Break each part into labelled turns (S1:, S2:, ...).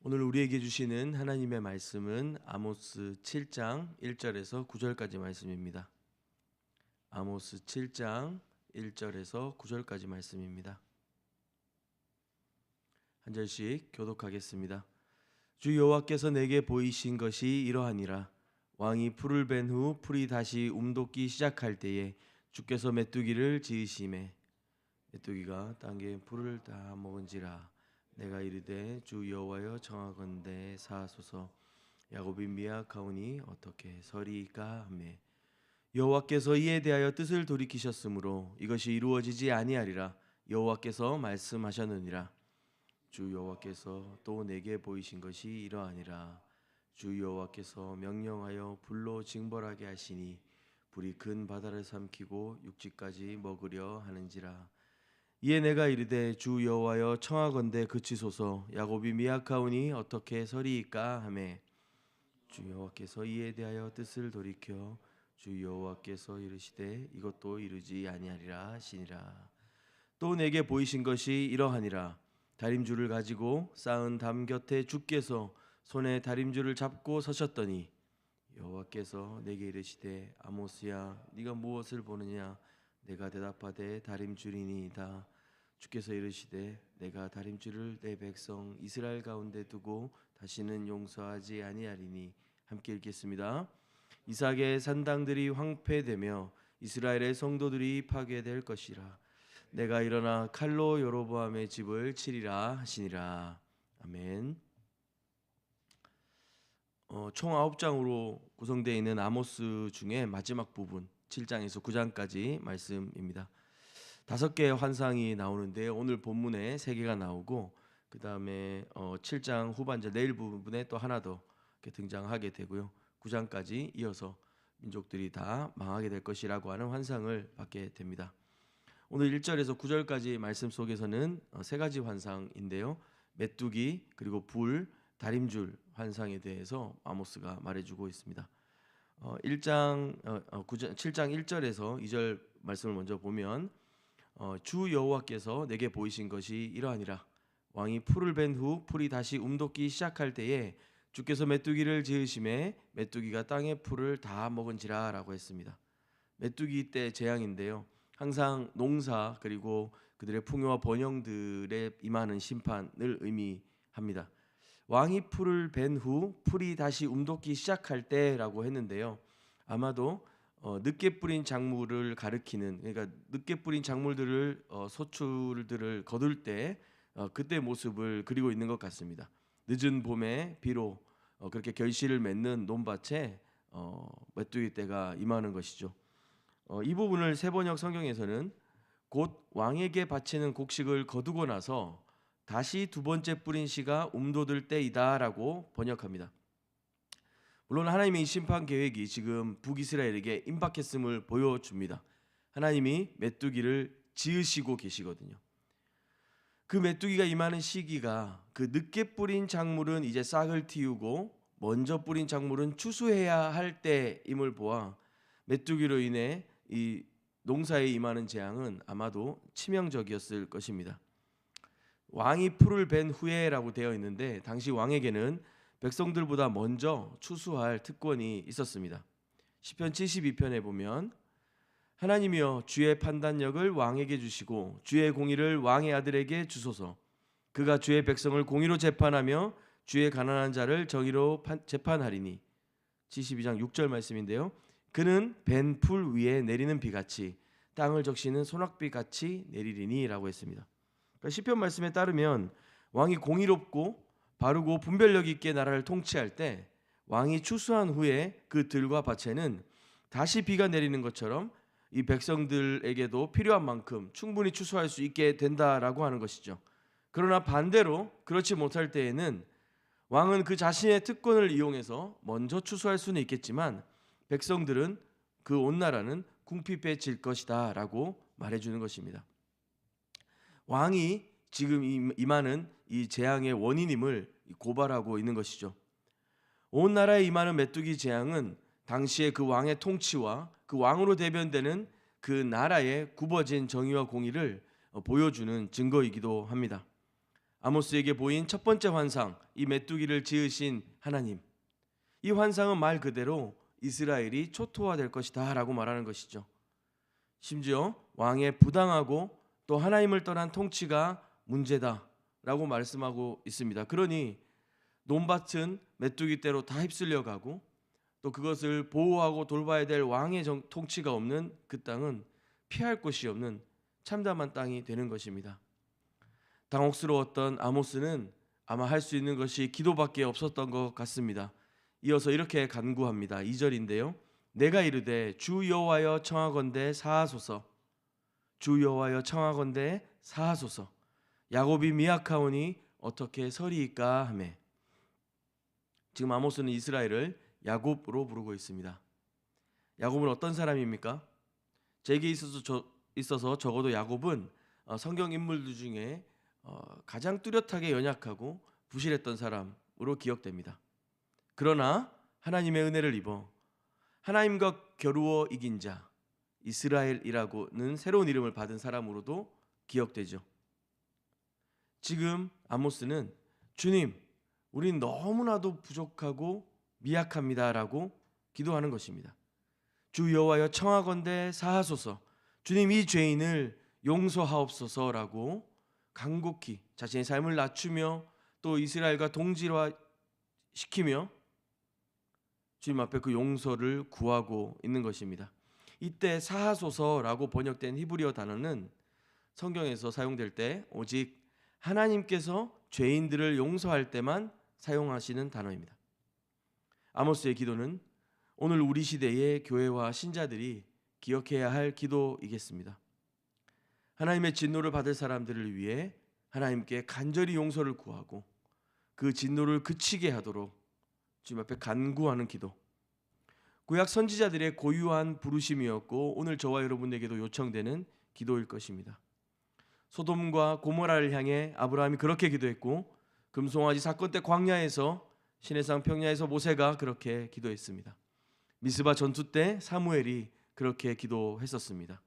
S1: 오늘 우리에게 주시는 하나님의 말씀은 아모스 7장 1절에서 9절까지 말씀입니다. 아모스 7장 1절에서 9절까지 말씀입니다. 한 절씩 교독하겠습니다. 주 여호와께서 내게 보이신 것이 이러하니라. 왕이 풀을 벤 후 풀이 다시 움돋기 시작할 때에 주께서 메뚜기를 지으심에 메뚜기가 땅에 풀을 다 먹은지라. 내가 이르되 주 여호와여 청하건대 사하소서. 야곱이 미약하오니 어떻게 서리이까 하매 여호와께서 이에 대하여 뜻을 돌이키셨으므로 이것이 이루어지지 아니하리라. 여호와께서 말씀하셨느니라. 주 여호와께서 또 내게 보이신 것이 이러하니라. 주 여호와께서 명령하여 불로 징벌하게 하시니 불이 큰 바다를 삼키고 육지까지 먹으려 하는지라. 이에 내가 이르되 주 여호와여 청하건대 그치소서. 야곱이 미약하오니 어떻게 서리이까 하매 주 여호와께서 이에 대하여 뜻을 돌이켜 주 여호와께서 이르시되 이것도 이루지 아니하리라 하시니라. 또 내게 보이신 것이 이러하니라. 다림줄을 가지고 쌓은 담 곁에 주께서 손에 다림줄을 잡고 서셨더니 여호와께서 내게 이르시되 아모스야 네가 무엇을 보느냐. 내가 대답하되 다림줄이니이다. 주께서 이르시되 내가 다림줄을 내 백성 이스라엘 가운데 두고 다시는 용서하지 아니하리니. 함께 읽겠습니다. 이삭의 산당들이 황폐되며 이스라엘의 성도들이 파괴될 것이라. 내가 일어나 칼로 여로보암의 집을 치리라 하시니라. 아멘. 총 9장으로 구성되어 있는 아모스 중에 마지막 부분 7장에서 9장까지 말씀입니다. 5개의 환상이 나오는데 오늘 본문에 3개가 나오고 그 다음에 7장 후반절 내일 부분에 또 하나 더 등장하게 되고요. 9장까지 이어서 민족들이 다 망하게 될 것이라고 하는 환상을 받게 됩니다. 오늘 1절에서 9절까지 말씀 속에서는 3가지 환상인데요. 메뚜기 그리고 불, 다림줄 환상에 대해서 아모스가 말해주고 있습니다. 7장 1절에서 2절 말씀을 먼저 보면 주 여호와께서 내게 보이신 것이 이러하니라. 왕이 풀을 벤 후 풀이 다시 움돋기 시작할 때에 주께서 메뚜기를 지으심에 메뚜기가 땅의 풀을 다 먹은지라 라고 했습니다. 메뚜기 때 재앙인데요. 항상 농사 그리고 그들의 풍요와 번영들에 임하는 심판을 의미합니다. 왕이 풀을 벤 후 풀이 다시 움돋기 시작할 때라고 했는데요. 아마도 늦게 뿌린 작물을 가리키는, 그러니까 늦게 뿌린 작물들을 소출들을 거둘 때 그때 모습을 그리고 있는 것 같습니다. 늦은 봄에 비로 그렇게 결실을 맺는 논밭에 메뚜기 때가 임하는 것이죠. 이 부분을 세번역 성경에서는 곧 왕에게 바치는 곡식을 거두고 나서 다시 두 번째 뿌린 씨가 움돋을 때이다라고 번역합니다. 물론 하나님의 심판 계획이 지금 북이스라엘에게 임박했음을 보여줍니다. 하나님이 메뚜기를 지으시고 계시거든요. 그 메뚜기가 임하는 시기가 그 늦게 뿌린 작물은 이제 싹을 틔우고 먼저 뿌린 작물은 추수해야 할 때임을 보아 메뚜기로 인해 이 농사에 임하는 재앙은 아마도 치명적이었을 것입니다. 왕이 풀을 벤 후에라고 되어 있는데 당시 왕에게는 백성들보다 먼저 추수할 특권이 있었습니다. 시편 72편에 보면 하나님이여 주의 판단력을 왕에게 주시고 주의 공의를 왕의 아들에게 주소서. 그가 주의 백성을 공의로 재판하며 주의 가난한 자를 정의로 재판하리니. 72장 6절 말씀인데요. 그는 벤 풀 위에 내리는 비같이 땅을 적시는 소낙비같이 내리리니 라고 했습니다. 그러니까 시편 말씀에 따르면 왕이 공의롭고 바르고 분별력 있게 나라를 통치할 때 왕이 추수한 후에 그 들과 밭에는 다시 비가 내리는 것처럼 이 백성들에게도 필요한 만큼 충분히 추수할 수 있게 된다라고 하는 것이죠. 그러나 반대로 그렇지 못할 때에는 왕은 그 자신의 특권을 이용해서 먼저 추수할 수는 있겠지만 백성들은 그 온 나라는 궁핍해질 것이다 라고 말해주는 것입니다. 왕이 지금 임하는 이 재앙의 원인임을 고발하고 있는 것이죠. 온 나라에 임하는 메뚜기 재앙은 당시의 그 왕의 통치와 그 왕으로 대변되는 그 나라의 굽어진 정의와 공의를 보여주는 증거이기도 합니다. 아모스에게 보인 첫 번째 환상, 이 메뚜기를 지으신 하나님. 이 환상은 말 그대로 이스라엘이 초토화될 것이다 라고 말하는 것이죠. 심지어 왕의 부당하고 또 하나님을 떠난 통치가 문제다 라고 말씀하고 있습니다. 그러니 논밭은 메뚜기 떼로 다 휩쓸려 가고 또 그것을 보호하고 돌봐야 될 왕의 통치가 없는 그 땅은 피할 곳이 없는 참담한 땅이 되는 것입니다. 당혹스러웠던 아모스는 아마 할 수 있는 것이 기도밖에 없었던 것 같습니다. 이어서 이렇게 간구합니다. 2절인데요. 내가 이르되 주 여호와여 청하건대 사하소서. 주 여호와여 청하건대 사하소서. 야곱이 미약하오니 어떻게 서리이까 하매. 지금 아모스는 이스라엘을 야곱으로 부르고 있습니다. 야곱은 어떤 사람입니까? 제게 있어서 적어도 야곱은 성경 인물들 중에 가장 뚜렷하게 연약하고 부실했던 사람으로 기억됩니다. 그러나 하나님의 은혜를 입어 하나님과 겨루어 이긴 자, 이스라엘이라고는 새로운 이름을 받은 사람으로도 기억되죠. 지금 아모스는 주님, 우린 너무나도 부족하고 미약합니다라고 기도하는 것입니다. 주 여호와여 청하건대 사하소서. 주님, 이 죄인을 용서하옵소서라고 간곡히 자신의 삶을 낮추며 또 이스라엘과 동질화 시키며 주님 앞에 그 용서를 구하고 있는 것입니다. 이때 사하소서라고 번역된 히브리어 단어는 성경에서 사용될 때 오직 하나님께서 죄인들을 용서할 때만 사용하시는 단어입니다. 아모스의 기도는 오늘 우리 시대의 교회와 신자들이 기억해야 할 기도이겠습니다. 하나님의 진노를 받을 사람들을 위해 하나님께 간절히 용서를 구하고 그 진노를 그치게 하도록 주님 앞에 간구하는 기도. 구약 선지자들의 고유한 부르심이었고 오늘 저와 여러분에게도 요청되는 기도일 것입니다. 소돔과 고모라를 향해 아브라함이 그렇게 기도했고 금송아지 사건 때 광야에서 시내산 평야에서 모세가 그렇게 기도했습니다. 미스바 전투 때 사무엘이 그렇게 기도했었습니다.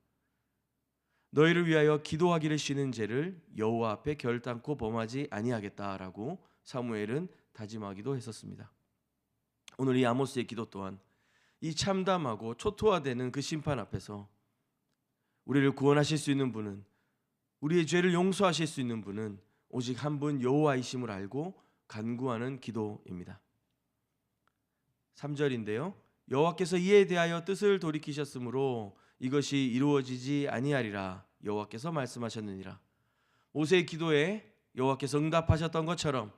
S1: 너희를 위하여 기도하기를 쉬는 죄를 여호와 앞에 결단코 범하지 아니하겠다라고 사무엘은 다짐하기도 했었습니다. 오늘 이 아모스의 기도 또한 이 참담하고 초토화되는 그 심판 앞에서 우리를 구원하실 수 있는 분은, 우리의 죄를 용서하실 수 있는 분은 오직 한 분 여호와이심을 알고 간구하는 기도입니다. 3절인데요. 여호와께서 이에 대하여 뜻을 돌이키셨으므로 이것이 이루어지지 아니하리라 여호와께서 말씀하셨느니라. 모세의 기도에 여호와께서 응답하셨던 것처럼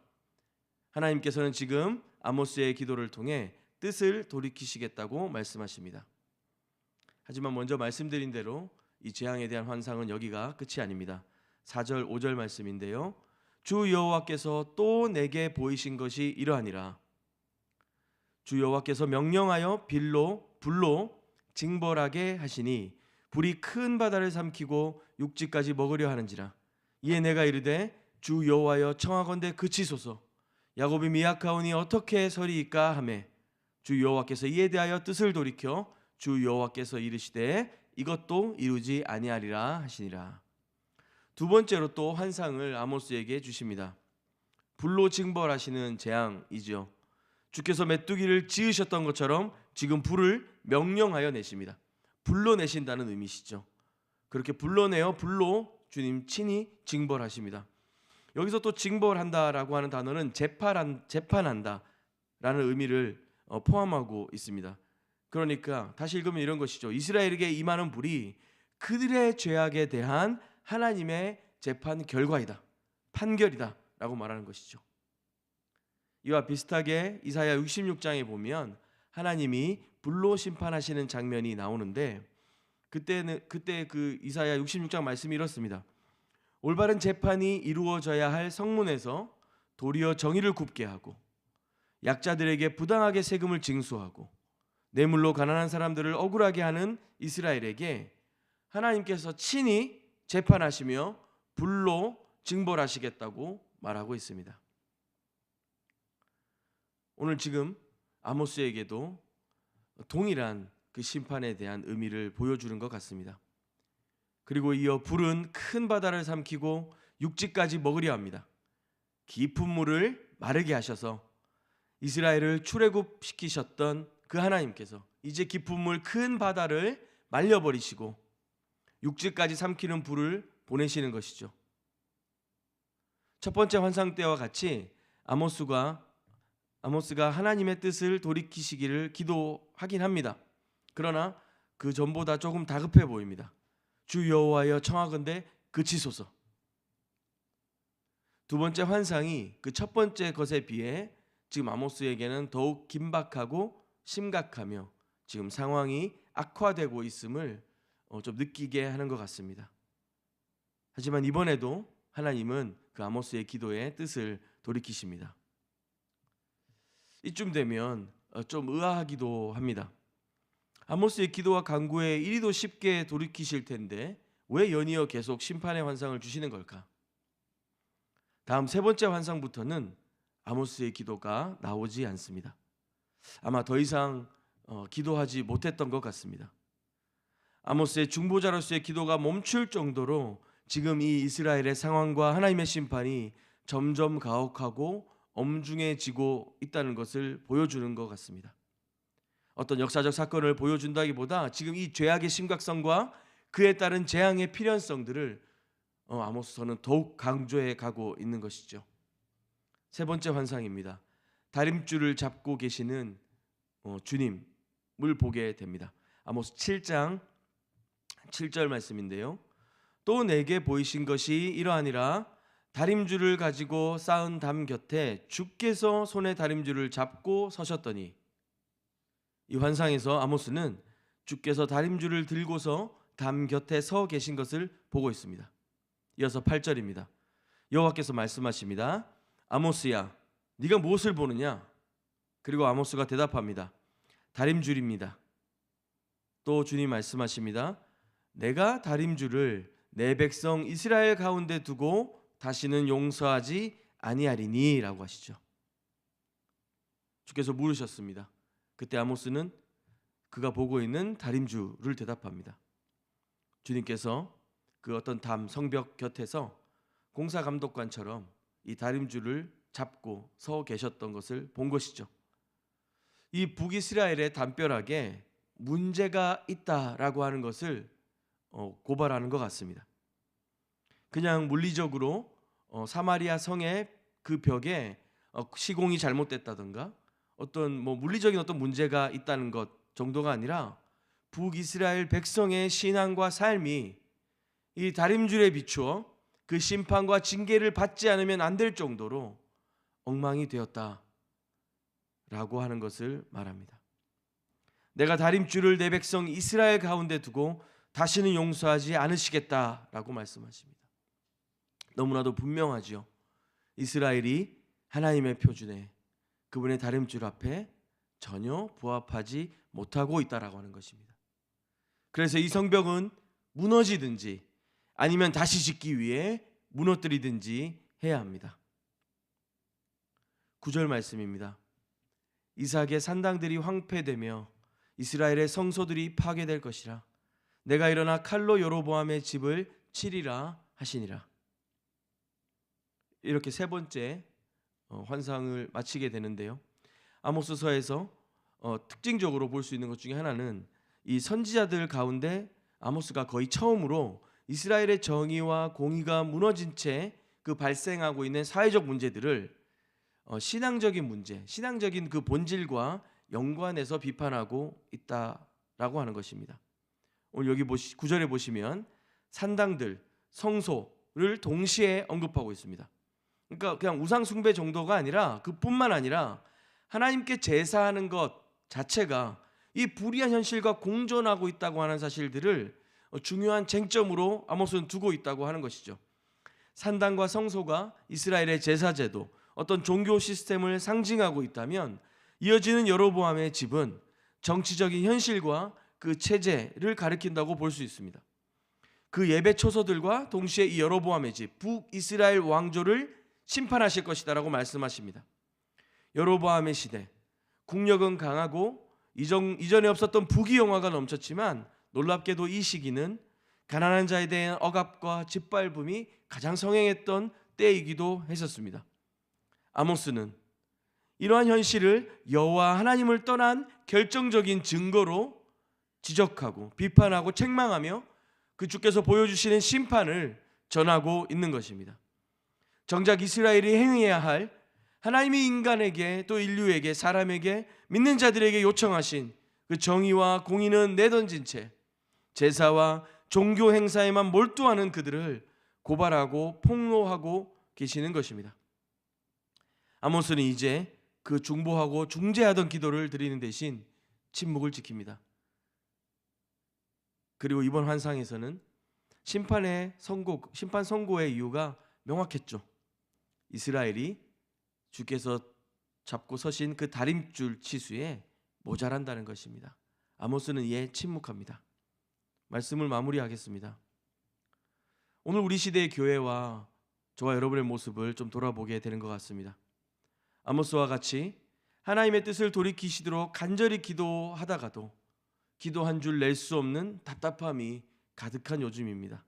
S1: 하나님께서는 지금 아모스의 기도를 통해 뜻을 돌이키시겠다고 말씀하십니다. 하지만 먼저 말씀드린 대로 이 재앙에 대한 환상은 여기가 끝이 아닙니다. 4절 5절 말씀인데요. 주 여호와께서 또 내게 보이신 것이 이러하니라. 주 여호와께서 명령하여 불로 징벌하게 하시니 불이 큰 바다를 삼키고 육지까지 먹으려 하는지라. 이에 내가 이르되 주 여호와여 청하건대 그치소서. 야곱이 미약하오니 어떻게 서리이까 하매 주 여호와께서 이에 대하여 뜻을 돌이켜 주 여호와께서 이르시되 이것도 이루지 아니하리라 하시니라. 두 번째로 또 환상을 아모스에게 주십니다. 불로 징벌하시는 재앙이죠. 주께서 메뚜기를 지으셨던 것처럼 지금 불을 명령하여 내십니다. 불로 내신다는 의미시죠. 그렇게 불러내어 불로 주님 친히 징벌하십니다. 여기서 또 징벌한다라고 하는 단어는 재판한다라는 의미를 포함하고 있습니다. 그러니까 다시 읽으면 이런 것이죠. 이스라엘에게 임하는 불이 그들의 죄악에 대한 하나님의 재판 결과이다, 판결이다 라고 말하는 것이죠. 이와 비슷하게 이사야 66장에 보면 하나님이 불로 심판하시는 장면이 나오는데 그때 그 이사야 66장 말씀이 이렇습니다. 올바른 재판이 이루어져야 할 성문에서 도리어 정의를 굽게 하고 약자들에게 부당하게 세금을 징수하고 뇌물로 가난한 사람들을 억울하게 하는 이스라엘에게 하나님께서 친히 재판하시며 불로 징벌하시겠다고 말하고 있습니다. 오늘 지금 아모스에게도 동일한 그 심판에 대한 의미를 보여주는 것 같습니다. 그리고 이어 불은 큰 바다를 삼키고 육지까지 먹으려 합니다. 깊은 물을 마르게 하셔서 이스라엘을 출애굽시키셨던 그 하나님께서 이제 깊은 물 큰 바다를 말려버리시고 육지까지 삼키는 불을 보내시는 것이죠. 첫 번째 환상 때와 같이 아모스가 하나님의 뜻을 돌이키시기를 기도하긴 합니다. 그러나 그 전보다 조금 다급해 보입니다. 주 여호와여 청하건대 그치소서. 두 번째 환상이 그 첫 번째 것에 비해 지금 아모스에게는 더욱 긴박하고 심각하며 지금 상황이 악화되고 있음을 좀 느끼게 하는 것 같습니다. 하지만 이번에도 하나님은 그 아모스의 기도의 뜻을 돌이키십니다. 이쯤 되면 좀 의아하기도 합니다. 아모스의 기도와 간구에 이리도 쉽게 돌이키실 텐데 왜 연이어 계속 심판의 환상을 주시는 걸까? 다음 세 번째 환상부터는 아모스의 기도가 나오지 않습니다. 아마 더 이상 기도하지 못했던 것 같습니다. 아모스의 중보자로서의 기도가 멈출 정도로 지금 이 이스라엘의 상황과 하나님의 심판이 점점 가혹하고 엄중해지고 있다는 것을 보여주는 것 같습니다. 어떤 역사적 사건을 보여준다기보다 지금 이 죄악의 심각성과 그에 따른 재앙의 필연성들을 아모스서는 더욱 강조해 가고 있는 것이죠. 세 번째 환상입니다. 다림줄을 잡고 계시는 주님을 보게 됩니다. 아모스 7장 7절 말씀인데요. 또 내게 보이신 것이 이러하니라. 다림줄을 가지고 쌓은 담 곁에 주께서 손에 다림줄을 잡고 서셨더니, 이 환상에서 아모스는 주께서 다림줄을 들고서 담 곁에 서 계신 것을 보고 있습니다. 이어서 8절입니다. 여호와께서 말씀하십니다. 아모스야, 네가 무엇을 보느냐? 그리고 아모스가 대답합니다. 다림줄입니다. 또 주님 말씀하십니다. 내가 다림줄을 내 백성 이스라엘 가운데 두고 다시는 용서하지 아니하리니 라고 하시죠. 주께서 물으셨습니다. 그때 아모스는 그가 보고 있는 다림줄을 대답합니다. 주님께서 그 어떤 담 성벽 곁에서 공사감독관처럼 이 다림줄을 잡고 서 계셨던 것을 본 것이죠. 이 북이스라엘의 담벼락에 문제가 있다라고 하는 것을 고발하는 것 같습니다. 그냥 물리적으로 사마리아 성의 그 벽에 시공이 잘못됐다든가 어떤 물리적인 어떤 문제가 있다는 것 정도가 아니라 북이스라엘 백성의 신앙과 삶이 이 다림줄에 비추어 그 심판과 징계를 받지 않으면 안 될 정도로 엉망이 되었다라고 하는 것을 말합니다. 내가 다림줄을 내 백성 이스라엘 가운데 두고 다시는 용서하지 않으시겠다라고 말씀하십니다. 너무나도 분명하죠. 이스라엘이 하나님의 표준에 그분의 다림줄 앞에 전혀 부합하지 못하고 있다라고 하는 것입니다. 그래서 이 성벽은 무너지든지 아니면 다시 짓기 위해 무너뜨리든지 해야 합니다. 9절 말씀입니다. 이삭의 산당들이 황폐되며 이스라엘의 성소들이 파괴될 것이라. 내가 일어나 칼로 여로보암의 집을 치리라 하시니라. 이렇게 세 번째 환상을 마치게 되는데요. 아모스서에서 특징적으로 볼 수 있는 것 중에 하나는 이 선지자들 가운데 아모스가 거의 처음으로 이스라엘의 정의와 공의가 무너진 채 그 발생하고 있는 사회적 문제들을 신앙적인 문제, 신앙적인 그 본질과 연관해서 비판하고 있다라고 하는 것입니다. 오늘 여기 9절에 보시면 산당들, 성소를 동시에 언급하고 있습니다. 그러니까 그냥 우상 숭배 정도가 아니라 그뿐만 아니라 하나님께 제사하는 것 자체가 이 불의한 현실과 공존하고 있다고 하는 사실들을 중요한 쟁점으로 아모스는 두고 있다고 하는 것이죠. 산당과 성소가 이스라엘의 제사제도, 어떤 종교 시스템을 상징하고 있다면 이어지는 여로보암의 집은 정치적인 현실과 그 체제를 가리킨다고 볼 수 있습니다. 그 예배 초소들과 동시에 이 여로보암의 집, 북이스라엘 왕조를 심판하실 것이다라고 말씀하십니다. 여로보암의 시대, 국력은 강하고 이전에 없었던 부귀영화가 넘쳤지만 놀랍게도 이 시기는 가난한 자에 대한 억압과 짓밟음이 가장 성행했던 때이기도 했었습니다. 아모스는 이러한 현실을 여호와 하나님을 떠난 결정적인 증거로 지적하고 비판하고 책망하며 그 주께서 보여주시는 심판을 전하고 있는 것입니다. 정작 이스라엘이 행해야 할 하나님이 인간에게 또 인류에게 사람에게 믿는 자들에게 요청하신 그 정의와 공의는 내던진 채 제사와 종교 행사에만 몰두하는 그들을 고발하고 폭로하고 계시는 것입니다. 아모스는 이제 그 중보하고 중재하던 기도를 드리는 대신 침묵을 지킵니다. 그리고 이번 환상에서는 심판 선고의 이유가 명확했죠. 이스라엘이 주께서 잡고 서신 그 다림줄 치수에 모자란다는 것입니다. 아모스는 이에 침묵합니다. 말씀을 마무리하겠습니다. 오늘 우리 시대의 교회와 저와 여러분의 모습을 좀 돌아보게 되는 것 같습니다. 아모스와 같이 하나님의 뜻을 돌이키시도록 간절히 기도하다가도 기도 한 줄 낼 수 없는 답답함이 가득한 요즘입니다.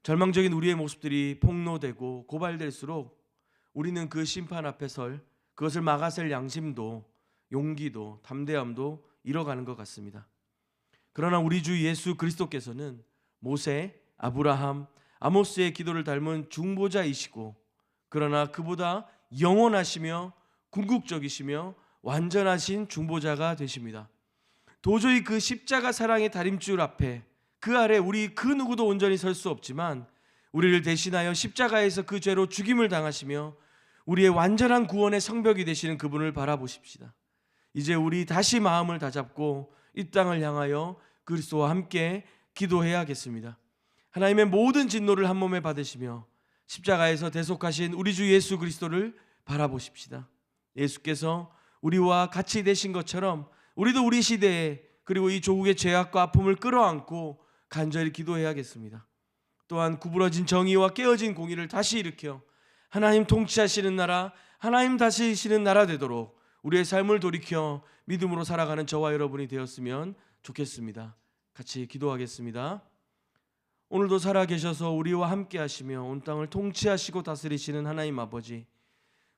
S1: 절망적인 우리의 모습들이 폭로되고 고발될수록 우리는 그 심판 앞에 그것을 막아설 양심도 용기도 담대함도 잃어가는 것 같습니다. 그러나 우리 주 예수 그리스도께서는 모세, 아브라함, 아모스의 기도를 닮은 중보자이시고 그러나 그보다 영원하시며 궁극적이시며 완전하신 중보자가 되십니다. 도저히 그 십자가 사랑의 다림줄 앞에 그 아래 우리 그 누구도 온전히 설 수 없지만 우리를 대신하여 십자가에서 그 죄로 죽임을 당하시며 우리의 완전한 구원의 성벽이 되시는 그분을 바라보십시다. 이제 우리 다시 마음을 다잡고 이 땅을 향하여 그리스도와 함께 기도해야겠습니다. 하나님의 모든 진노를 한 몸에 받으시며 십자가에서 대속하신 우리 주 예수 그리스도를 바라보십시다. 예수께서 우리와 같이 되신 것처럼 우리도 우리 시대에 그리고 이 조국의 죄악과 아픔을 끌어안고 간절히 기도해야겠습니다. 또한 구부러진 정의와 깨어진 공의를 다시 일으켜 하나님 통치하시는 나라, 하나님 다스리시는 나라 되도록 우리의 삶을 돌이켜 믿음으로 살아가는 저와 여러분이 되었으면 좋겠습니다. 같이 기도하겠습니다. 오늘도 살아계셔서 우리와 함께 하시며 온 땅을 통치하시고 다스리시는 하나님 아버지,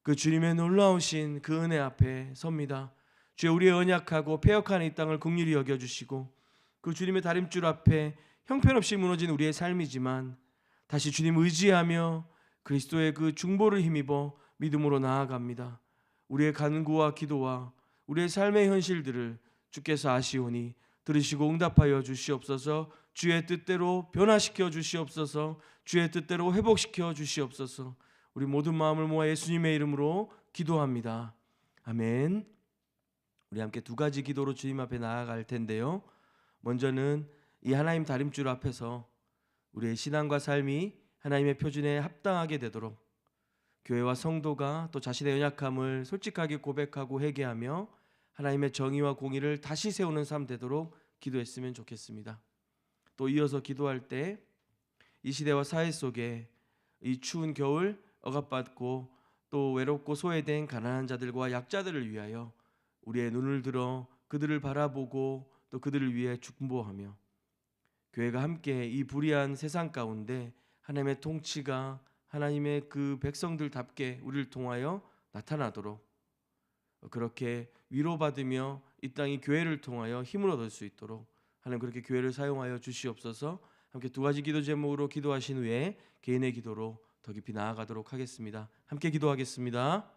S1: 그 주님의 놀라우신 그 은혜 앞에 섭니다. 주여, 우리의 언약하고 패역한 이 땅을 긍휼히 여겨주시고 그 주님의 다림줄 앞에 형편없이 무너진 우리의 삶이지만 다시 주님 의지하며 그리스도의 그 중보를 힘입어 믿음으로 나아갑니다. 우리의 간구와 기도와 우리의 삶의 현실들을 주께서 아시오니 들으시고 응답하여 주시옵소서. 주의 뜻대로 변화시켜 주시옵소서. 주의 뜻대로 회복시켜 주시옵소서. 우리 모든 마음을 모아 예수님의 이름으로 기도합니다. 아멘. 우리 함께 두 가지 기도로 주님 앞에 나아갈 텐데요. 먼저는 이 하나님 다림줄 앞에서 우리의 신앙과 삶이 하나님의 표준에 합당하게 되도록 교회와 성도가 또 자신의 연약함을 솔직하게 고백하고 회개하며 하나님의 정의와 공의를 다시 세우는 삶 되도록 기도했으면 좋겠습니다. 또 이어서 기도할 때 이 시대와 사회 속에 이 추운 겨울 억압받고 또 외롭고 소외된 가난한 자들과 약자들을 위하여 우리의 눈을 들어 그들을 바라보고 또 그들을 위해 중보하며 교회가 함께 이 불의한 세상 가운데 하나님의 통치가 하나님의 그 백성들답게 우리를 통하여 나타나도록 그렇게 위로받으며 이 땅이 교회를 통하여 힘을 얻을 수 있도록 하나님 그렇게 교회를 사용하여 주시옵소서. 함께 두 가지 기도 제목으로 기도하신 후에 개인의 기도로 더 깊이 나아가도록 하겠습니다. 함께 기도하겠습니다.